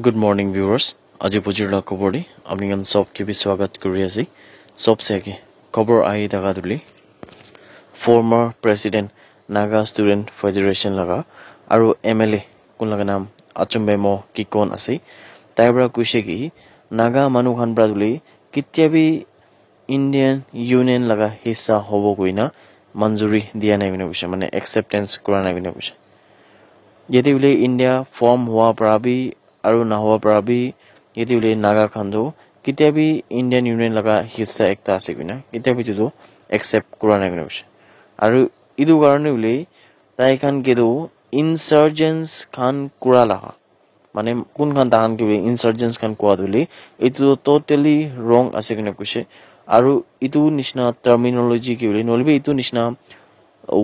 Good morning, viewers. Aji pujirla kobori. Apni kan sob ke bi swagat kuri ase. Sob se age. Kobor ahi daga duli. Former President Naga Student Federation laga aru MLA kun laga naam Achumbemo Kikon ase. Taibra kuise ki Naga manu khan bra duli kitya bi Indian Union laga hissa hobo koina manjuri dia nai bina kuise mane acceptance kura nai bina kuise. Yedi bile India form hua prabi aru na hua prabi yedi bile Naga khando kitya bi Indian Union laga hissa ekta ase koina kitya bi tudo accept kura nai bina kuise. Aru idu karone bile tai khan kedo insurgents khan kura laga mane kun khan tahan ke insurgents khan kwa duli itu totally wrong ase koina kuise aru itu nishna terminology ke bile nolbe itu nishna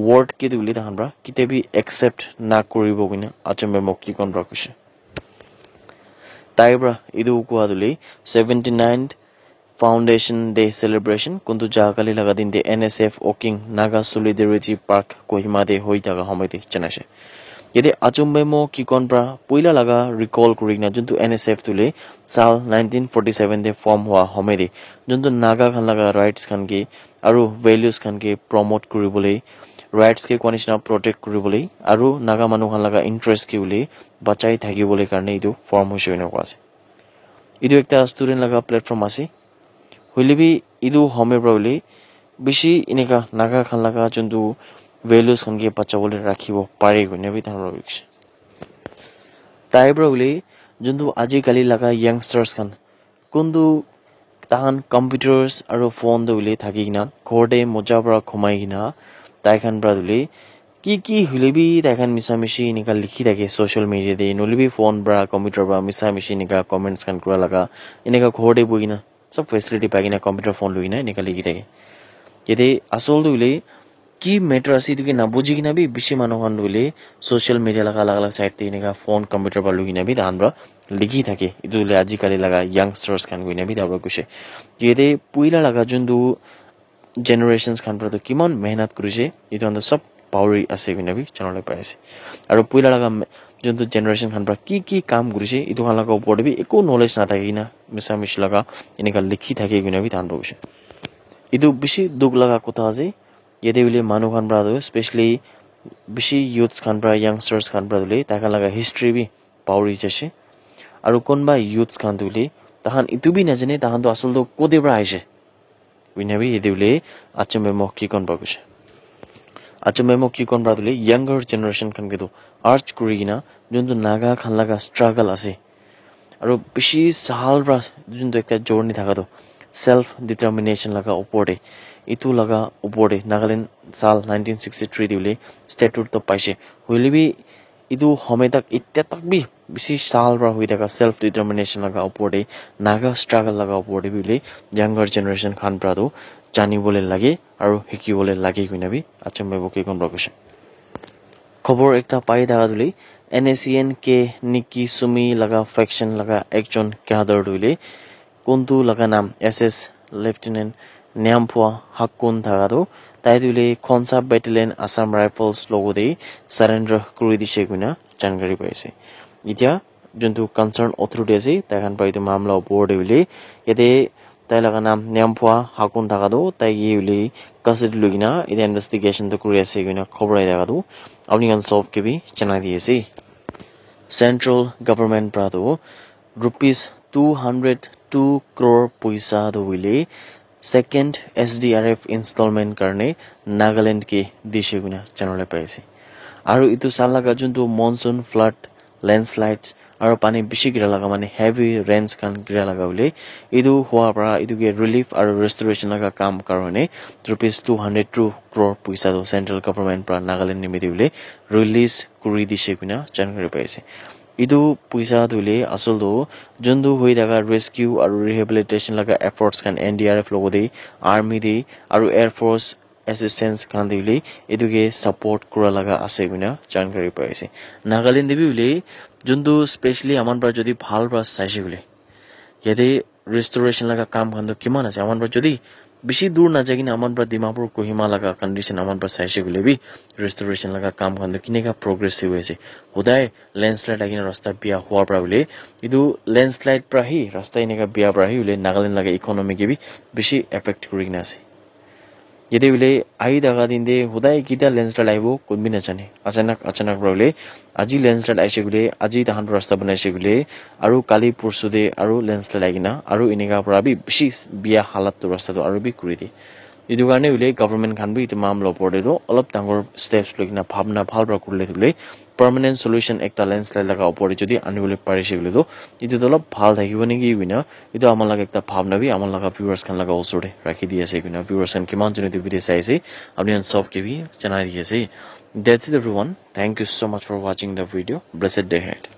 word ke duli tahan bra kitya bi accept na koribo koina achombe mokki kon ra kuise taibra idu kwa duli 79th Foundation Day celebration kuntu jakali laga din de NSF Oking Naga Solidarity Park Kohima de hoi daga homaite chanase yede achumbemo kikon pra puila laga recall kurina juntu NSF tule sal 1947 de form hua homede juntu Naga khan laga rights khan ke aru values khan ke promote kuribole rights ke condition protect kuribole aru Naga manu khan laga interest ke ule bachai thakibole karne idu form hoise hoina kwase idu ekta student laga platform ase hoilebi idu home probably bishi ineka Naga khan laga juntu values khan ke bachawole rakhibo pare koine bi tan robikse tai probably juntu aji kali laga youngsters khan kundu tahan computers aru phone de ule thakina khorde moja bra khomai gina tai khan braduli ki hoilebi tai khan misa mishi ineka likhi thake social media de nolibi phone bra computer bra misa mishi ineka comments khan kura laga ineka khorde bugina sob facility pagina computer phone luina ineka likhi thake yede asol dule ki matter ase tu ke na buji kina bi bishi manu khan dule social media laga alag side te ineka phone computer ba lugina bi dan bra likhi thake itu dule aji kali laga youngsters khan guina bi dabra kuse yede puila laga jundu generations khan pro to kiman mehnat kurise itu ando sob power ase guina bi chanole pai ase aru puila laga juntu generation khan pra ki kam kurise itu khan laga upor bi eko knowledge na thakina misa mish laga ineka likhi thake guina bi dan bose itu bishi dug laga kotha ase yede bile manu khan bra do especially bishi youths khan bra youngsters khan bra dule ta khan laga history bi pauri jase aru konba youths khan dule tahan itu bi najane tahan to asol to kode bra aise winabi yede bile achomemo ki kon ba kuse achomemo ki kon bra dule younger generation khan ke do arch kurigina juntu Naga khan laga struggle ase aru bishi sahal bra juntu ekta journey thaka do self determination laga opore itu laga opore Nagaland sal 1963 dile statute to paise hoilebi itu homedak itta tak bi bishi sal bra hoi daga self determination laga opore Naga struggle laga opore bile younger generation khan bra do jani bole lage aru hiki bole lage kuina bi achome boke kon brakuse khobor ekta pai daga dule NACN ke Nikki Sumi laga faction laga ekjon kadar dule kuntu laga naam SS Lieutenant Nyamphua Hakkun thagado tai dule Khonsa Battalion Assam Rifles logode surrender kuri dise guina jankari paise itia juntu concern authority ase tai khan pai tu mamla opor de ule yete tai laga naam Nyamphua Hakkun thagado tai ye ule custody lugina ida investigation to kuri ase guina khobor ai thagado apni kan sob ke bi chanai di ase central government prado rupees 202 crore paisa do wile second SDRF installment karne Nagaland ke dishe guna chanole paise aru itu sala ga juntu monsoon flood landslides aru pani bishi gira laga mane heavy rains kan gira laga ule idu hua para idu ke relief aru restoration laga kam karone rupees 202 crore paisa do central government pra Nagaland nimidi ule release kuri dishe guna jankari paise idu puisa dule asol do jundu hoi daga rescue aru rehabilitation laga efforts kan NDRF logode army de aru air force assistance kan dile eduke support kura laga ase guina jankari paise Nagaland debi ule jundu specially aman pra jodi bhal pra saise ule yede restoration laga kam kan do kiman ase aman pra jodi বেছি দূৰ না যাই কিনে আমাৰ পৰা ডিমাপুৰ কোহিমা লগা condition আমাৰ পৰা চাইছে গ'লে বি ৰেষ্টৰেশ্যন লগা কাম খান কেনেকা প্ৰগ্ৰেছিভ হৈছে সদায় লেণ্ডশ্লাইড আহি ৰাস্তা বিয়া হোৱাৰ পৰা বোলে কিন্তু লেণ্ডশ্লাইড পৰা আহি ৰাস্তা এনেকা বিয়া পৰা আহি বোলে নাগালেণ্ড লগা ইকনমিকে বি বেছি এফেক্ট কৰি কিনে আছে যদি বোলে আহি থকা দিন দে সদায় কেইটা লেণ্ডশ্লাইড আহিব কোনবি নাজানে আচানক পৰা বোলে আজি লেণ্ডশ্লাইড আহিছে বোলে আজি তাহাঁতৰ ৰাস্তা বনাইছে বোলে আৰু কালি পৰশু দে আৰু লেণ্ডশ্লাইড আহি কিনা আৰু এনেকা পৰা বি বেছি বিয়া হালাতটো ৰাস্তাটো আৰু বি কৰি দিয়ে এইটো কাৰণে বোলে গভৰ্ণমেণ্ট খান বি এইটো মামলা ওপৰতে অলপ ডাঙৰ ষ্টেপছ লৈ কিনা ভাৱনা ভাল পৰা কৰিলে বোলে পাৰ্মানেণ্ট সলিউশ্যন একটা লেণ্ডশ্লাইড লগা ওপৰত যদি আনিবলৈ পাৰিছে বোলে এইটো অলপ ভাল থাকিব নেকি বিনা এইটো আমাৰ লাগে একটা ভাৱনা বি আমাৰ লগা ভিউৱাৰ্ছ খান লগা ওচৰতে ৰাখি দি আছে বিনা ভিউৱাৰ্ছ খান কিমান জনে ভিডিঅ' চাইছে আপুনি সবকে বি জনাই দি আছে That's it everyone. Thank you so much for watching the video. Blessed day ahead.